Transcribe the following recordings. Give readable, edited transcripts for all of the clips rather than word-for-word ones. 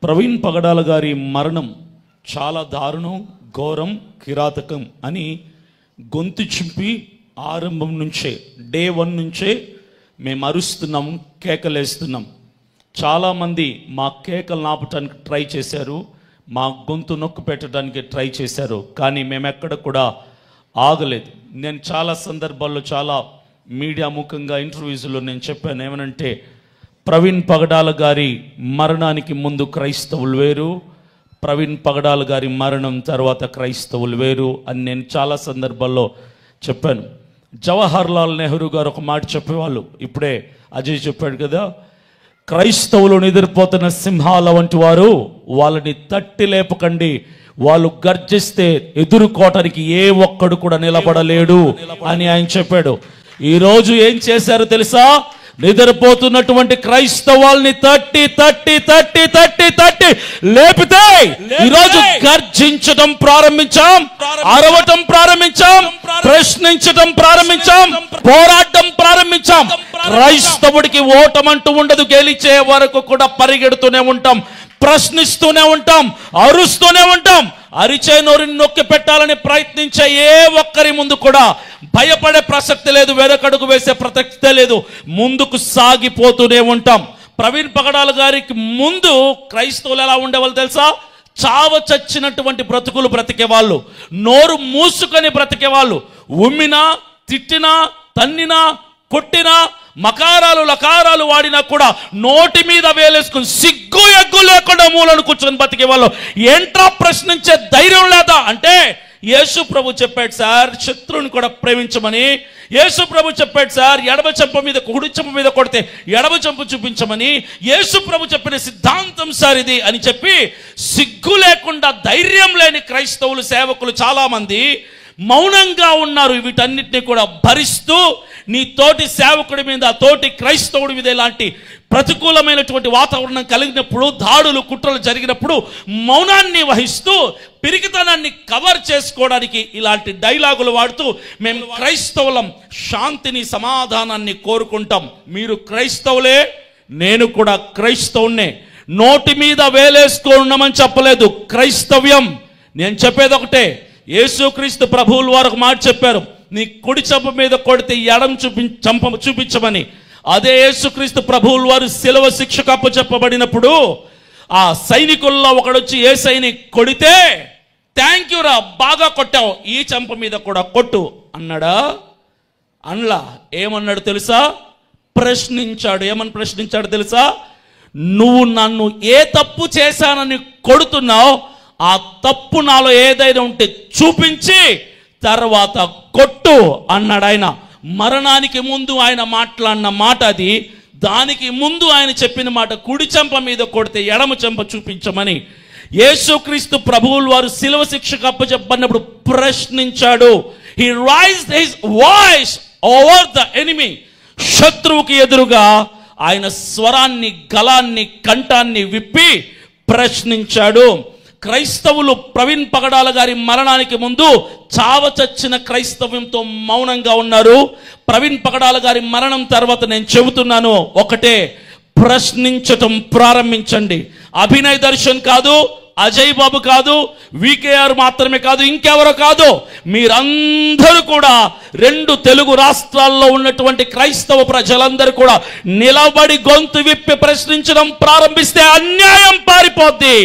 ప్రవీణ్ పగడాల గారి మరణం చాలా దారుణం, ఘోరం, కిరాతకం అని గొంతు చింపి ఆరంభం నుంచే డే 1 నుంచే మేము అరుస్తున్నాం, కేకలేస్తున్నాం. చాలామంది మా కేకలు ఆపటానికి ట్రై చేశారు, మా గొంతు నొక్కు పెట్టడానికి ట్రై చేశారు, కానీ మేము ఎక్కడ కూడా ఆగలేదు. నేను చాలా సందర్భాల్లో చాలా మీడియా ముఖంగా ఇంటర్వ్యూస్లో నేను చెప్పాను ఏమనంటే, ప్రవీణ్ పగడాల గారి మరణానికి ముందు క్రైస్తవులు వేరు, ప్రవీణ్ పగడాల గారి మరణం తర్వాత క్రైస్తవులు వేరు అని నేను చాలా సందర్భాల్లో చెప్పాను. జవహర్ లాల్ నెహ్రూ గారు ఒక మాట చెప్పేవాళ్ళు, ఇప్పుడే అజయ్ చెప్పాడు కదా, క్రైస్తవులు నిద్రపోతున్న సింహాల వంటి వారు, వాళ్ళని తట్టి లేపకండి, వాళ్ళు గర్జిస్తే ఎదుర్కోవటానికి ఏ ఒక్కడు కూడా నిలబడలేడు అని ఆయన చెప్పాడు. ఈరోజు ఏం చేశారు తెలుసా? నిద్రపోతున్నటువంటి క్రైస్తవాల్ని తట్టి తట్టి తట్టి తట్టి తట్టి లేపితే ఈరోజు గర్జించడం ప్రారంభించాం, అరవటం ప్రారంభించాం, ప్రశ్నించడం ప్రారంభించాం, పోరాటం ప్రారంభించాం. క్రైస్తవుడికి ఓటమంటూ ఉండదు, గెలిచే వరకు కూడా పరిగెడుతూనే ఉంటాం, ప్రశ్నిస్తూనే ఉంటాం, అరుస్తూనే ఉంటాం. అరిచే నోరుని నొక్కి పెట్టాలని ప్రయత్నించే ఏ ఒక్కరి ముందు కూడా భయపడే ప్రసక్తి లేదు, వెనకడుగు వేసే ప్రసక్తే లేదు, ముందుకు సాగిపోతూనే ఉంటాం. ప్రవీణ్ పగడాల గారికి ముందు క్రైస్తవులు ఎలా ఉండేవాళ్ళు తెలుసా? చావ చచ్చినటువంటి బ్రతుకులు బ్రతికేవాళ్ళు, నోరు మూసుకొని బ్రతికేవాళ్ళు. ఉమ్మినా, తిట్టినా, తన్నినా, కొట్టినా, మకారాలు లకారాలు వాడినా కూడా నోటి మీద వేలేసుకుని సిగ్గు ఎగ్గు లేకుండా మూలను కూర్చొని బతికే వాళ్ళు. ఏంట్రా ప్రశ్నించే ధైర్యం లేదా అంటే, యేసు ప్రభు చెప్పాడు సార్ శత్రువుని కూడా ప్రేమించమని, యేసు ప్రభు చెప్పాడు సార్ ఎడమ చెంప మీద కుడి చెంప మీద కొడితే ఎడమ చెంప చూపించమని, యేసు ప్రభు చెప్పిన సిద్ధాంతం సార్ ఇది అని చెప్పి సిగ్గు లేకుండా ధైర్యం లేని క్రైస్తవులు సేవకులు చాలామంది మౌనంగా ఉన్నారు. వీటన్నిటిని కూడా భరిస్తూ నీ తోటి సేవకుడి మీద, తోటి క్రైస్తవుడి మీద ఇలాంటి ప్రతికూలమైనటువంటి వాతావరణం కలిగినప్పుడు, దాడులు కుట్రలు జరిగినప్పుడు మౌనాన్ని వహిస్తూ పిరికితనాన్ని కవర్ చేసుకోవడానికి ఇలాంటి డైలాగులు వాడుతూ మేము క్రైస్తవులం, శాంతిని సమాధానాన్ని కోరుకుంటాం. మీరు క్రైస్తవులే, నేను కూడా క్రైస్తవునే. నోటి మీద వేలేసుకోమని చెప్పలేదు, క్రైస్తవ్యం. నేను చెప్పేది ఒకటే, యేసుక్రీస్తు ప్రభువుల వారు ఒక మాట చెప్పారు, నీ కుడి చెంప మీద కొడితే ఎడం చెంప చూపించమని. అదే యేసుక్రీస్తు ప్రభువుల వారు శిలువ శిక్షకు అప్పచెప్పబడినప్పుడు ఆ సైనికుల్లో ఒకడొచ్చి యేసయ్యని కొడితే, థ్యాంక్ యూ రా, బాగా కొట్టావు, ఈ చెంప మీద కూడా కొట్టు అన్నాడా? అనలా. ఏమన్నాడు తెలుసా? ప్రశ్నించాడు. ఏమని ప్రశ్నించాడు తెలుసా? నువ్వు నన్ను ఏ తప్పు చేశానని కొడుతున్నావు, ఆ తప్పు నాలో ఏదైనా ఉంటే చూపించి తర్వాత కొట్టు అన్నాడు ఆయన. మరణానికి ముందు ఆయన మాట్లాడిన మాట అది. దానికి ముందు ఆయన చెప్పిన మాట, కుడి చెంప మీద కొడితే ఎడమ చెంప చూపించమని. యేసుక్రీస్తు ప్రభువుల వారు శిలువ శిక్షకు అప్పచెప్పబడినప్పుడు ప్రశ్నించాడు. He raised his voice over the enemy. శత్రువుకి ఎదురుగా ఆయన స్వరాన్ని, గలాన్ని, కంఠాన్ని విప్పి ప్రశ్నించాడు. క్రైస్తవులు ప్రవీణ్ పగడాల గారి మరణానికి ముందు చావ చచ్చిన క్రైస్తవ్యంతో మౌనంగా ఉన్నారు. ప్రవీణ్ పగడాల గారి మరణం తర్వాత నేను చెబుతున్నాను ఒకటే, ప్రశ్నించటం ప్రారంభించండి. అభినయ్ దర్శన్ కాదు, అజయ్ బాబు కాదు, వికేఆర్ మాత్రమే కాదు, ఇంకెవరో కాదు, మీరందరూ కూడా 2 తెలుగు రాష్ట్రాల్లో ఉన్నటువంటి క్రైస్తవ ప్రజలందరూ కూడా నిలబడి గొంతు విప్పి ప్రశ్నించడం ప్రారంభిస్తే అన్యాయం పారిపోద్ది,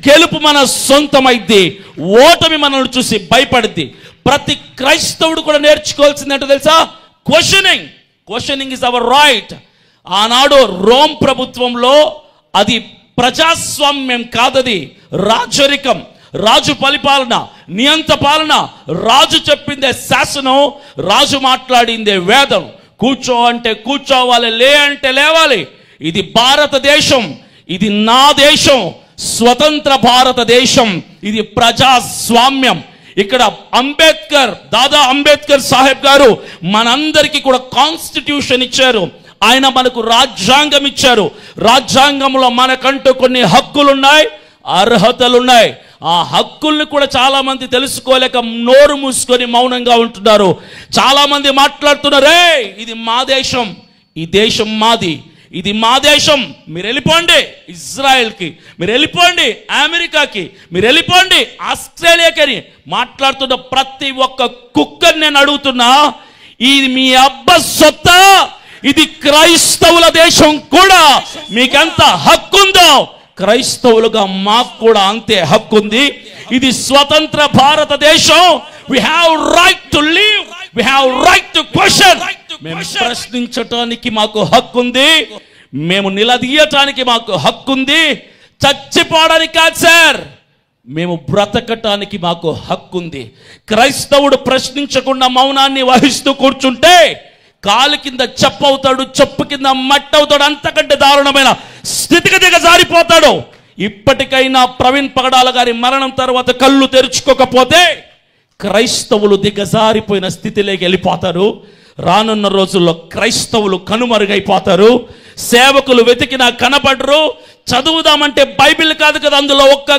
గెలుపు మన సొంతమైద్ది, ఓటమి మనల్ని చూసి భయపడుద్ది. ప్రతి క్రైస్తవుడు కూడా నేర్చుకోవాల్సింది ఏంటో తెలుసా? Questioning. Questioning is our right. ఆనాడు రోమ్ ప్రభుత్వంలో అది ప్రజాస్వామ్యం కాదది, రాజరికం, రాజు పరిపాలన, నియంత పాలన. రాజు చెప్పిందే శాసనం, రాజు మాట్లాడిందే వేదం. కూర్చో అంటే కూర్చోవాలి, లే అంటే లేవాలి. ఇది భారతదేశం, ఇది నా దేశం, స్వతంత్ర భారతదేశం, ఇది ప్రజాస్వామ్యం. ఇక్కడ అంబేద్కర్, దాదా అంబేద్కర్ సాహెబ్ గారు మనందరికీ కూడా కాన్స్టిట్యూషన్ ఇచ్చారు. ఆయన మనకు రాజ్యాంగం ఇచ్చారు. రాజ్యాంగంలో మనకంటూ కొన్ని హక్కులున్నాయి, అర్హతలున్నాయి. ఆ హక్కుల్ని కూడా చాలా మంది తెలుసుకోలేక నోరు మూసుకొని మౌనంగా ఉంటున్నారు. చాలా మంది మాట్లాడుతున్నారే, ఇది మా దేశం, ఈ దేశం మాది, ఇది మా దేశం, మీరు వెళ్ళిపోండి. ఇజ్రాయెల్కి మీరు వెళ్ళిపోండి, అమెరికాకి మీరు వెళ్ళిపోండి, ఆస్ట్రేలియాకి మాట్లాడుతున్న ప్రతి ఒక్క కుక్కని నేను అడుగుతున్నా, ఇది మీ అబ్బ సొత్తా? ఇది క్రైస్తవుల దేశం కూడా. మీకెంత హక్కు ఉందో క్రైస్తవులుగా మాకు కూడా అంతే హక్కు ఉంది. ఇది స్వతంత్ర భారతదేశం. we have right to live, we have right to question. మేము ప్రశ్నించటానికి మాకు హక్కు ఉంది, మేము నిలదీయటానికి మాకు హక్కు ఉంది. చచ్చిపోవడానికి కాదు సార్, మేము బ్రతకటానికి మాకు హక్కు ఉంది. క్రైస్తవుడు ప్రశ్నించకుండా మౌనాన్ని వహిస్తూ కూర్చుంటే కాలు కింద చెప్పవుతాడు, చెప్పు కింద మట్టి అవుతాడు, అంతకంటే దారుణమైన స్థితికి దిగజారిపోతాడు. ఇప్పటికైనా ప్రవీణ్ పగడాల గారి మరణం తర్వాత కళ్ళు తెరుచుకోకపోతే క్రైస్తవులు దిగజారిపోయిన స్థితిలోకి వెళ్ళిపోతారు. రానున్న రోజుల్లో క్రైస్తవులు కనుమరుగైపోతారు. సేవకులు వెతికినా కనపడరు. చదువుదామంటే బైబిల్ కాదు కదా, అందులో ఒక్క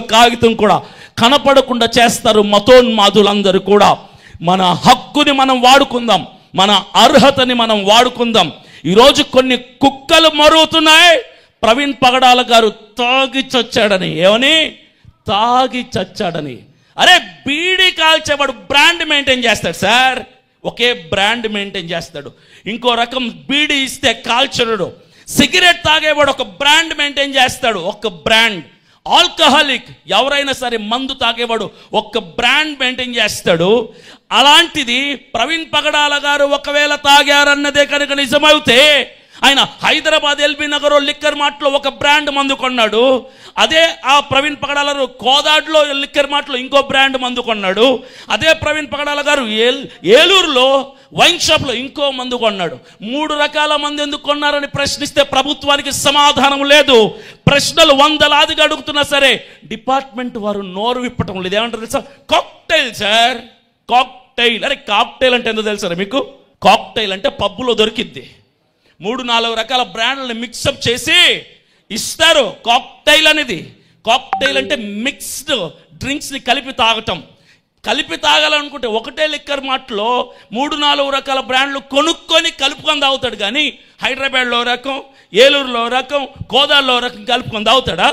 కాగితం కూడా కనపడకుండా చేస్తారు మతోన్మాదులందరూ కూడా. మన హక్కుని మనం వాడుకుందాం, మన అర్హతని మనం వాడుకుందాం. ఈరోజు కొన్ని కుక్కలు మరుగుతున్నాయి. ప్రవీణ్ పగడాల గారు తాగి చచ్చాడని. ఏమని? తాగి చచ్చాడని. అరే, బీడీ కాల్చేవాడు బ్రాండ్ మెయింటైన్ చేస్తాడు సార్, ఒకే బ్రాండ్ మెయింటైన్ చేస్తాడు. ఇంకో రకం బీడీ ఇస్తే కాల్చడు. సిగరెట్ తాగేవాడు ఒక బ్రాండ్ మెయింటైన్ చేస్తాడు, ఒక బ్రాండ్. ఆల్కహాలిక్ ఎవరైనా సరే మందు తాగేవాడు ఒక బ్రాండ్ మెయింటైన్ చేస్తాడు. అలాంటిది ప్రవీణ్ పగడాల గారు ఒకవేళ తాగారన్నదే కనుక నిజమైతే, ఆయన హైదరాబాద్ ఎల్బీ నగర్ లిక్కర్ మార్ట్లో ఒక బ్రాండ్ మందు కొన్నాడు. అదే ఆ ప్రవీణ్ పగడాల గారు కోదాడ్లో లిక్కర్ మార్ట్లో ఇంకో బ్రాండ్ మందు కొన్నాడు. అదే ప్రవీణ్ పగడాల గారు ఏలూరులో వైన్ షాప్లో ఇంకో మందు కొన్నాడు. 3 రకాల మందు ఎందుకు కొన్నారని ప్రశ్నిస్తే ప్రభుత్వానికి సమాధానం లేదు. ప్రశ్నలు వందలాదిగా అడుగుతున్నా సరే డిపార్ట్మెంట్ వారు నోరు విప్పటం లేదు. ఏమంటారు తెలుసా? Cocktail sir, cocktail. అరే, కాక్టైల్ అంటే ఎందుకు తెలుసా మీకు? కాక్టైల్ అంటే పబ్బులో దొరికిద్ది. 3-4 రకాల బ్రాండ్లను మిక్సప్ చేసి ఇస్తారు. కాక్టైల్ అనేది. కాక్టైల్ అంటే మిక్స్డ్ డ్రింక్స్ని కలిపి తాగటం. కలిపి తాగాలనుకుంటే ఒకటే లిక్కర్ మార్ట్లో 3-4 రకాల బ్రాండ్లు కొనుక్కొని కలుపుకొని తాగుతాడు. కానీ హైదరాబాద్లో రకం, ఏలూరులో రకం, కోదాడలో రకం కలుపుకొని తాగుతాడా?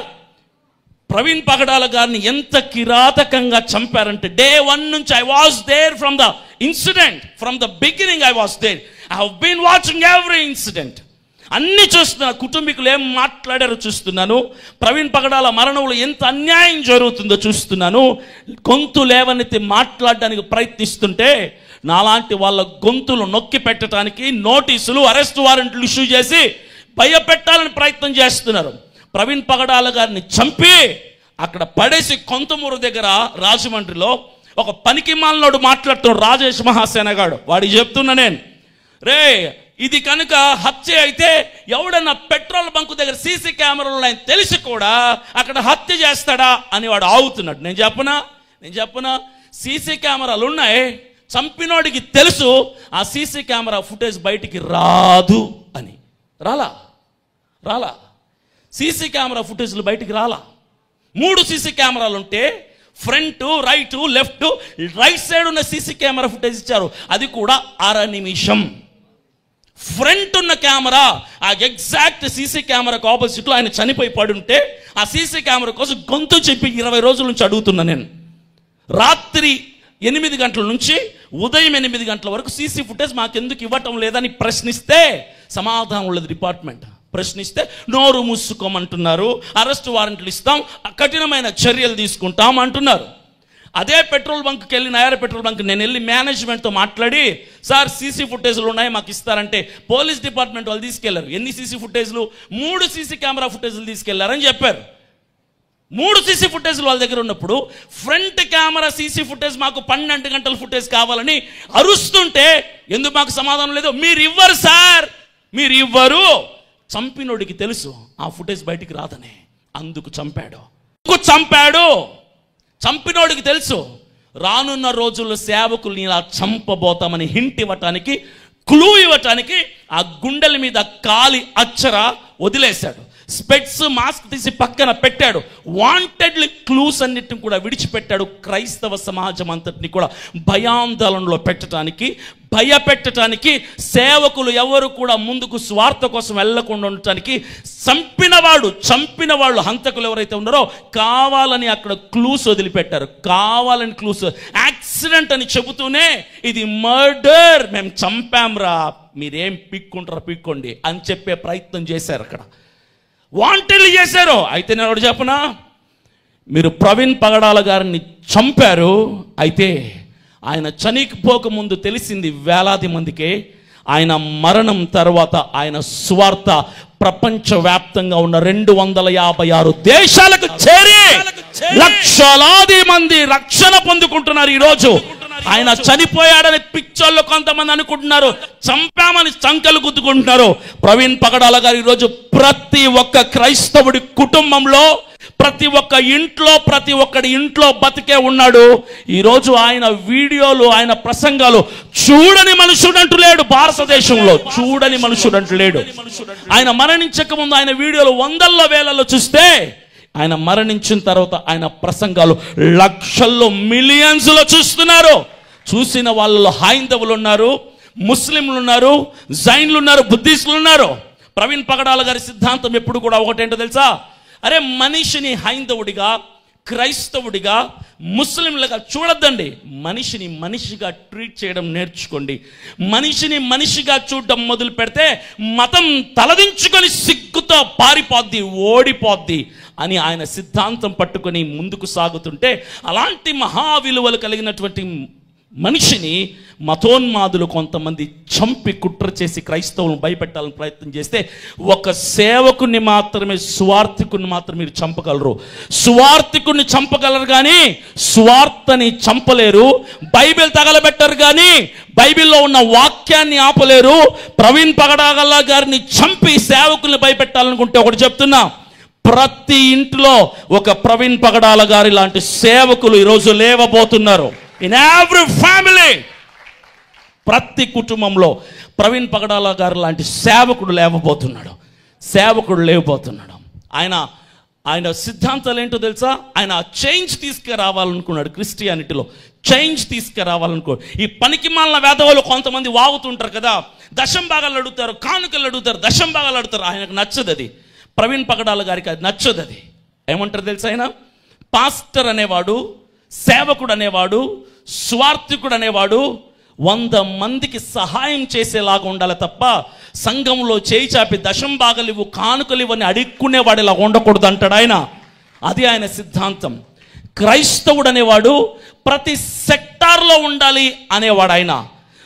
ప్రవీణ్ పగడాల గారిని ఎంత కిరాతకంగా చంపారంటే, డే 1 నుంచి I was there from the incident, from the beginning I was there. I have been watching every incident. అన్ని చూస్తున్నా, కుటుంబీకులు ఏం మాట్లాడారో చూస్తున్నాను, ప్రవీణ్ పగడాల మరణంలో ఎంత అన్యాయం జరుగుతుందో చూస్తున్నాను. గొంతు లేవనెత్తి మాట్లాడడానికి ప్రయత్నిస్తుంటే నాలాంటి వాళ్ళ గొంతులు నొక్కి పెట్టడానికి నోటీసులు, అరెస్ట్ వారెంట్లు ఇష్యూ చేసి భయపెట్టాలని ప్రయత్నం చేస్తున్నారు. ప్రవీణ్ పగడాల గారిని చంపి అక్కడ పడేసి కొంతమూరు దగ్గర రాజమండ్రిలో ఒక పనికి మాలినోడు మాట్లాడుతున్నాడు, రాజేష్ మహాసేనగాడు. వాడికి చెప్తున్నా నేను, రే ఇది కనుక హత్య అయితే ఎవడన్నా పెట్రోల్ బంకు దగ్గర సీసీ కెమెరాలు ఉన్నాయని తెలిసి కూడా అక్కడ హత్య చేస్తాడా అని వాడు ఆగుతున్నాడు. నేను చెప్పనా సీసీ కెమెరాలు ఉన్నాయి, చంపినోడికి తెలుసు ఆ సీసీ కెమెరా ఫుటేజ్ బయటికి రాదు అని. రాలా సీసీ కెమెరా ఫుటేజ్లు బయటికి రాలా. 3 సీసీ కెమెరాలు ఉంటే front, right, left, right side ఉన్న సీసీ కెమెరా ఫుటేజ్ ఇచ్చారు. అది కూడా 1/2 నిమిషం. ఫ్రంట్ ఉన్న కెమెరా, ఆ ఎగ్జాక్ట్ సీసీ కెమెరాకు ఆపోజిట్లో ఆయన చనిపోయి పడుంటే ఆ సీసీ కెమెరా కోసం గొంతు చెప్పి 20 రోజుల నుంచి అడుగుతున్నా నేను. రాత్రి 8 గంటల నుంచి ఉదయం 8 గంటల వరకు సీసీ ఫుటేజ్ మాకెందుకు ఇవ్వటం లేదని ప్రశ్నిస్తే సమాధానం లేదు డిపార్ట్మెంట్. ప్రశ్నిస్తే నోరు మూసుకోమంటున్నారు, అరెస్ట్ వారెంట్లు ఇస్తాం, కఠినమైన చర్యలు తీసుకుంటాం అంటున్నారు. అదే పెట్రోల్ బంక్కి వెళ్ళి, నయార పెట్రోల్ బంక్ నేను వెళ్ళి మేనేజ్మెంట్తో మాట్లాడి, సార్ సీసీ ఫుటేజ్లు ఉన్నాయి మాకు ఇస్తారంటే పోలీస్ డిపార్ట్మెంట్ వాళ్ళు తీసుకెళ్లారు. ఎన్ని సీసీ ఫుటేజ్లు? 3 సీసీ కెమెరా ఫుటేజ్లు తీసుకెళ్లారని చెప్పారు. 3 సీసీ ఫుటేజ్లు వాళ్ళ దగ్గర ఉన్నప్పుడు ఫ్రంట్ కెమెరా సీసీ ఫుటేజ్ మాకు 12 గంటల ఫుటేజ్ కావాలని అరుస్తుంటే ఎందుకు మాకు సమాధానం లేదు? మీరు ఇవ్వరు సార్, మీరు ఇవ్వరు. చంపినోడికి తెలుసు ఆ ఫుటేజ్ బయటికి రాదని, అందుకు చంపాడు. చంపినోడికి తెలుసు రానున్న రోజుల్లో సేవకుల్ని ఇలా చంపబోతామని హింట్ ఇవ్వటానికి, క్లూ ఇవ్వటానికి ఆ గుండెల మీద కాలి అచ్చర వదిలేశాడు. స్పెట్స్ మాస్క్ తీసి పక్కన పెట్టాడు. వాంటెడ్లీ క్లూస్ అన్నిటిని కూడా విడిచిపెట్టాడు. క్రైస్తవ సమాజం అంతటిని కూడా భయాందోళనలో పెట్టడానికి, భయపెట్టడానికి, సేవకులు ఎవరు కూడా ముందుకు స్వార్థ కోసం వెళ్ళకుండా ఉండటానికి చంపిన వాళ్ళు హంతకులు ఎవరైతే ఉన్నారో కావాలని అక్కడ క్లూస్ వదిలిపెట్టారు. కావాలని క్లూస్, యాక్సిడెంట్ అని చెబుతూనే ఇది మర్డర్, మేము చంపాంరా, మీరేం పిక్కోండి అని చెప్పే ప్రయత్నం చేశారు. అక్కడ వాంటెడ్లీ చేశారు. అయితే నేను ఒకటి చెప్పనా, మీరు ప్రవీణ్ పగడాల గారిని చంపారు. అయితే ఆయన చనిపోక ముందు తెలిసింది వేలాది మందికే. ఆయన మరణం తర్వాత ఆయన సువార్త ప్రపంచవ్యాప్తంగా ఉన్న 256 దేశాలకు చేరి లక్షలాది మంది రక్షణ పొందుకుంటున్నారు. ఈరోజు ఆయన చనిపోయాడని పిక్చర్లో కొంతమంది అనుకుంటున్నారు, చంపామని చంకలు గుద్దుకుంటున్నారు. ప్రవీణ్ పగడాల గారు ఈరోజు ప్రతి ఒక్క క్రైస్తవుడి కుటుంబంలో, ప్రతి ఒక్కడి ఇంట్లో బతికే ఉన్నాడు. ఈరోజు ఆయన వీడియోలు, ఆయన ప్రసంగాలు చూడని మనుషుడు అంటూ లేడు. భారతదేశంలో చూడని మనుషుడు అంటూ లేడు. ఆయన మరణించక ముందు ఆయన వీడియోలు వందల్లో వేలలో చూస్తే, ఆయన మరణించిన తర్వాత ఆయన ప్రసంగాలు లక్షల్లో, మిలియన్స్లో చూస్తున్నారు. చూసిన వాళ్ళలో హైందవులు ఉన్నారు, ముస్లింలు ఉన్నారు, జైన్లు ఉన్నారు, బుద్ధిస్టులు ఉన్నారు. ప్రవీణ్ పగడాల గారి సిద్ధాంతం ఎప్పుడు కూడా ఒకటేంటో తెలుసా? అరే, మనిషిని హైందవుడిగా, క్రైస్తవుడిగా, ముస్లింలుగా చూడొద్దండి. మనిషిని మనిషిగా ట్రీట్ చేయడం నేర్చుకోండి. మనిషిని మనిషిగా చూడడం మొదలు పెడితే మతం తలదించుకొని సిగ్గుతో పారిపోద్ది, ఓడిపోద్ది అని ఆయన సిద్ధాంతం పట్టుకొని ముందుకు సాగుతుంటే, అలాంటి మహా విలువలు కలిగినటువంటి మనిషిని మతోన్మాదులు కొంతమంది చంపి కుట్ర చేసి క్రైస్తవులను భయపెట్టాలని ప్రయత్నం చేస్తే, ఒక సేవకుని మాత్రమే, సువార్థికుని మాత్రమే మీరు చంపగలరు. సువార్థికుని చంపగలరు కానీ స్వార్థని చంపలేరు. బైబిల్ తగలబెట్టరు కానీ బైబిల్లో ఉన్న వాక్యాన్ని ఆపలేరు. ప్రవీణ్ పగడాల గారిని చంపి సేవకుల్ని భయపెట్టాలనుకుంటే ఒకటి చెప్తున్నా, ప్రతి ఇంట్లో ఒక ప్రవీణ్ పగడాల గారి లాంటి సేవకులు ఈరోజు లేవబోతున్నారు. ఇన్ ఎవ్రీ ఫ్యామిలీ, ప్రతి కుటుంబంలో ప్రవీణ్ పగడాల గారు లాంటి సేవకుడు లేవబోతున్నాడు. ఆయన సిద్ధాంతాలు ఏంటో తెలుసా? ఆయన చేంజ్ తీసుకురావాలనుకున్నాడు. క్రిస్టియానిటీలో చేంజ్ తీసుకురావాలనుకో. ఈ పనికి మాలిన వేదవాళ్ళు కొంతమంది వాగుతుంటారు కదా, దశం భాగాలు అడుగుతారు, కానుకలు అడుగుతారు, దశం భాగాలు అడుగుతారు. ఆయనకు నచ్చదు అది. ప్రవీణ్ పగడాల గారికి అది నచ్చదు. అది ఏమంటారు తెలుసా? ఆయన పాస్టర్ అనేవాడు, సేవకుడు అనేవాడు, స్వార్థికుడు అనేవాడు 100 మందికి సహాయం చేసేలాగా ఉండాలి తప్ప సంఘంలో చేయి చాపి దశం భాగాలు ఇవ్వు, కానుకలు ఇవ్వని అడుక్కునేవాడు ఇలా ఉండకూడదు అంటాడు ఆయన. అది ఆయన సిద్ధాంతం. క్రైస్తవుడు అనేవాడు ప్రతి సెక్టార్లో ఉండాలి అనేవాడు ఆయన.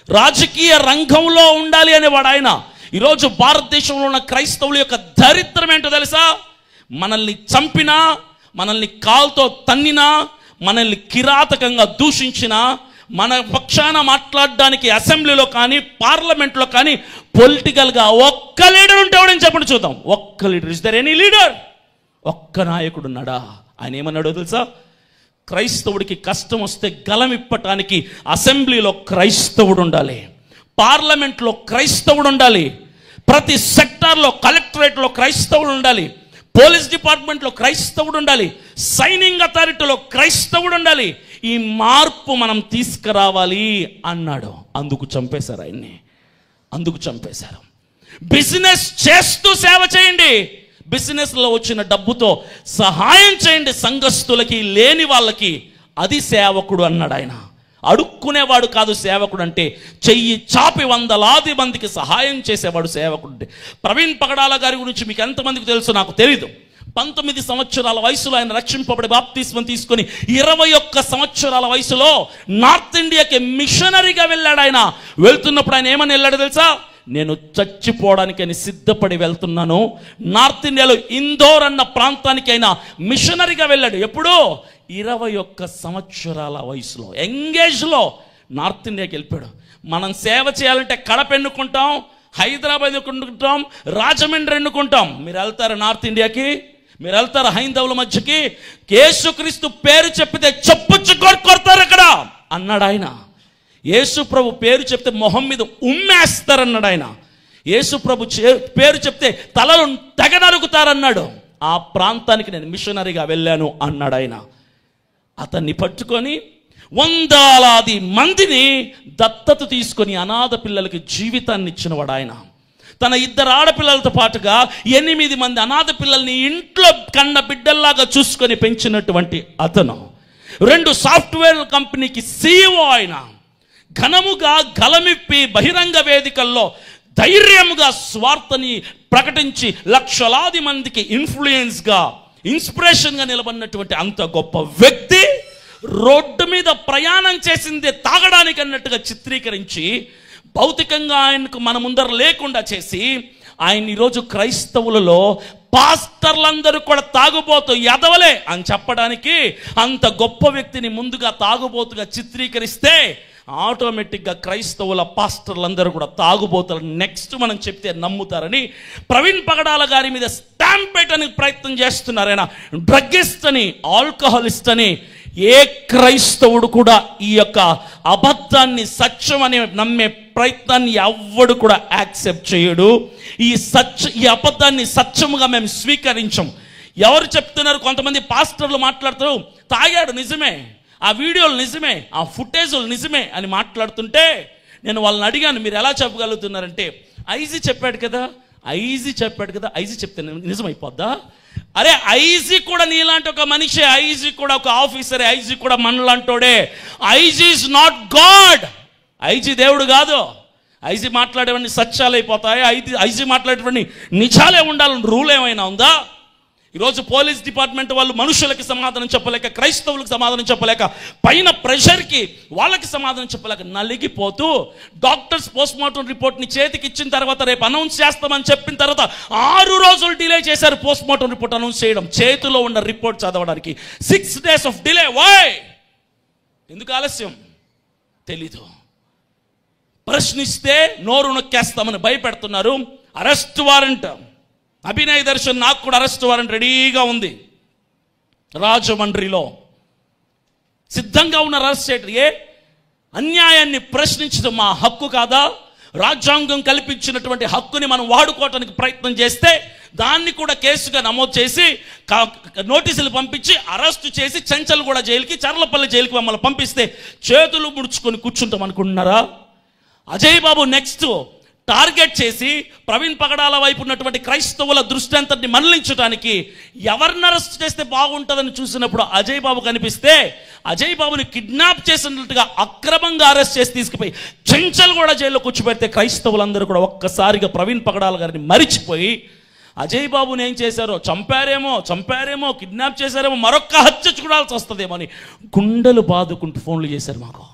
రాజకీయ రంగంలో ఉండాలి అనేవాడు ఆయన. ఈరోజు భారతదేశంలో ఉన్న క్రైస్తవుల యొక్క దరిద్రం ఏంటో తెలుసా? మనల్ని చంపినా, మనల్ని కాల్తో తన్నినా, మనల్ని కిరాతకంగా దూషించినా, మన పక్షాన మాట్లాడడానికి అసెంబ్లీలో కానీ పార్లమెంట్లో కానీ పొలిటికల్గా ఒక్క లీడర్ ఉంటే ఎవడని చెప్పండి చూద్దాం. ఒక్క leader. Is there any leader? ఒక్క నాయకుడు ఉన్నాడా? ఆయన ఏమన్నాడో తెలుసా? క్రైస్తవుడికి కష్టం వస్తే గలం ఇప్పటానికి అసెంబ్లీలో క్రైస్తవుడు ఉండాలి, పార్లమెంట్లో క్రైస్తవుడు ఉండాలి, ప్రతి సెక్టార్లో, కలెక్టరేట్లో క్రైస్తవుడు ఉండాలి, పోలీస్ డిపార్ట్మెంట్లో క్రైస్తవుడు ఉండాలి, సైనింగ్ అథారిటీలో క్రైస్తవుడు ఉండాలి. ఈ మార్పు మనం తీసుకురావాలి అన్నాడు. అందుకు చంపేశారు ఆయన్ని. బిజినెస్ చేస్తూ సేవ చేయండి. బిజినెస్లో వచ్చిన డబ్బుతో సహాయం చేయండి సంఘస్థులకి, లేని వాళ్ళకి. అది సేవకుడు అన్నాడు ఆయన. అడుక్కునేవాడు కాదు సేవకుడు అంటే. చెయ్యి చాపి వందలాది మందికి సహాయం చేసేవాడు సేవకుడు అంటే. ప్రవీణ్ పగడాల గారి గురించి మీకు ఎంతమందికి తెలుసు నాకు తెలీదు. 19 సంవత్సరాల వయసులో ఆయన రక్షింపబడి బాప్తిస్మం తీసుకొని 21 సంవత్సరాల వయసులో నార్త్ ఇండియాకి మిషనరీగా వెళ్ళాడు. ఆయన వెళ్తున్నప్పుడు ఆయన ఏమని వెళ్ళాడు తెలుసా? నేను చచ్చిపోవడానికి అని సిద్ధపడి వెళ్తున్నాను. నార్త్ ఇండియాలో ఇందోర్ అన్న ప్రాంతానికి ఆయన మిషనరీగా వెళ్ళాడు. ఎప్పుడు? 21 సంవత్సరాల వయసులో, యంగేజ్లో నార్త్ ఇండియాకి వెళ్ళిపోయాడు. మనం సేవ చేయాలంటే కడప ఎన్నుకుంటాం, హైదరాబాద్ ఎన్నుకుంటాం, రాజమండ్రి ఎన్నుకుంటాం. మీరు వెళ్తారా నార్త్ ఇండియాకి? మీరు వెళ్తారా హైందవుల మధ్యకి? యేసుక్రీస్తు పేరు చెప్పితే చెప్పుచ్చు కొడతారు అక్కడ అన్నాడు ఆయన. యేసు ప్రభు పేరు చెప్తే మొహం మీద ఉమ్మేస్తారన్నాడు ఆయన. యేసు ప్రభు పేరు చెప్తే తలలు తెగ నరుకుతారన్నాడు. ఆ ప్రాంతానికి నేను మిషనరీగా వెళ్ళాను అన్నాడు ఆయన. అతన్ని పట్టుకొని వందలాది మందిని దత్తత తీసుకొని అనాథ పిల్లలకి జీవితాన్ని ఇచ్చినవాడు ఆయన. తన 2 ఆడపిల్లలతో పాటుగా 8 మంది అనాథ పిల్లల్ని ఇంట్లో కన్న బిడ్డల్లాగా చూసుకొని పెంచినటువంటి అతను 2 సాఫ్ట్వేర్ కంపెనీకి CEO ఆయన. ఘనముగా గలమిప్పి బహిరంగ వేదికల్లో ధైర్యముగా స్వార్థని ప్రకటించి లక్షలాది మందికి ఇన్ఫ్లుయెన్స్గా, ఇన్స్పిరేషన్గా నిలబడినటువంటి అంత గొప్ప వ్యక్తి రోడ్డు మీద ప్రయాణం చేసిందే తాగడానికి అన్నట్టుగా చిత్రీకరించి భౌతికంగా ఆయనకు మన ముందర లేకుండా చేసి ఆయన ఈరోజు క్రైస్తవులలో పాస్టర్లందరూ కూడా తాగుబోతు ఎదవలే అని చెప్పడానికి అంత గొప్ప వ్యక్తిని ముందుగా తాగుబోతుగా చిత్రీకరిస్తే ఆటోమేటిక్గా క్రైస్తవుల పాస్టర్లందరూ కూడా తాగుబోతులు నెక్స్ట్ మనం చెప్తే నమ్ముతారని ప్రవీణ్ పగడాల గారి మీద స్టాంప్ పెట్టడానికి ప్రయత్నం చేస్తున్నారు. ఆయన డ్రగ్గిస్ట్ అని, ఆల్కహాలిస్ట్ అని. ఏ క్రైస్తవుడు కూడా ఈ యొక్క అబద్ధాన్ని సత్యం అనే నమ్మే ప్రయత్నాన్ని ఎవ్వడు కూడా యాక్సెప్ట్ చేయడు. ఈ అబద్ధాన్ని సత్యముగా మేము స్వీకరించం. ఎవరు చెప్తున్నారు? కొంతమంది పాస్టర్లు మాట్లాడుతారు, తాగాడు నిజమే, ఆ వీడియోలు నిజమే, ఆ ఫుటేజులు నిజమే అని మాట్లాడుతుంటే నేను వాళ్ళని అడిగాను, మీరు ఎలా చెప్పగలుగుతున్నారంటే ఐజీ చెప్పాడు కదా, ఐజీ చెప్తే నిజమైపోద్దా? అరే ఐజీ కూడా నీలాంటి ఒక మనిషి, ఐజీ కూడా ఒక ఆఫీసరే, ఐజీ కూడా మనలాంటోడే. IG is not god. IG దేవుడు కాదు. ఐజీ మాట్లాడేవన్నీ సత్యాలైపోతాయి. ఐజీ మాట్లాడేవన్నీ నిజాలే ఉండాలని రూల్ ఏమైనా ఉందా? ఈరోజు పోలీస్ డిపార్ట్మెంట్ వాళ్ళు మనుషులకి సమాధానం చెప్పలేక, క్రైస్తవులకు సమాధానం చెప్పలేక, పైన ప్రెషర్కి వాళ్ళకి సమాధానం చెప్పలేక నలిగిపోతూ డాక్టర్స్ పోస్ట్మార్టం రిపోర్ట్ని చేతికి ఇచ్చిన తర్వాత రేపు అనౌన్స్ చేస్తామని చెప్పిన తర్వాత 6 రోజులు డిలే చేశారు పోస్ట్మార్టం రిపోర్ట్ అనౌన్స్ చేయడం, చేతిలో ఉన్న రిపోర్ట్ చదవడానికి 6 days ఆఫ్ డిలే. వై? ఎందుకు ఆలస్యం? తెలీదు. ప్రశ్నిస్తే నోరు నొక్కేస్తామని భయపెడుతున్నారు. అరెస్ట్ వారెంట్, అభినయ్ దర్శన్, నాకు కూడా అరెస్ట్ వారెంట్ రెడీగా ఉంది. రాజమండ్రిలో సిద్ధంగా ఉన్న అరెస్ట్ చేయడం. అన్యాయాన్ని ప్రశ్నించడం మా హక్కు కాదా? రాజ్యాంగం కల్పించినటువంటి హక్కుని మనం వాడుకోవటానికి ప్రయత్నం చేస్తే దాన్ని కూడా కేసుగా నమోదు చేసి నోటీసులు పంపించి అరెస్టు చేసి చెంచల్గూడ జైలుకి, చర్లపల్లి జైలుకి మమ్మల్ని పంపిస్తే చేతులు ముడుచుకొని కూర్చుంటాం అనుకుంటున్నారా? అజయ్ బాబు నెక్స్ట్ టార్గెట్ చేసి ప్రవీణ్ పగడాల వైపు ఉన్నటువంటి క్రైస్తవుల దృష్టి అంతటిని మళ్లించడానికి ఎవరిని అరెస్ట్ చేస్తే బాగుంటుందని చూసినప్పుడు అజయ్ బాబు కనిపిస్తే అజయ్ బాబుని కిడ్నాప్ చేసినట్టుగా అక్రమంగా అరెస్ట్ చేసి తీసుకుపోయి చెంచల్గూడ జైల్లో కూర్చోబెడితే క్రైస్తవులందరూ కూడా ఒక్కసారిగా ప్రవీణ్ పగడాల గారిని మరిచిపోయి అజయ్ బాబుని ఏం చేశారో, చంపారేమో, కిడ్నాప్ చేశారేమో, మరొక్క హత్య చూడాల్సి వస్తుందేమో అని గుండెలు బాదుకుంటూ ఫోన్లు చేశారు మాకు.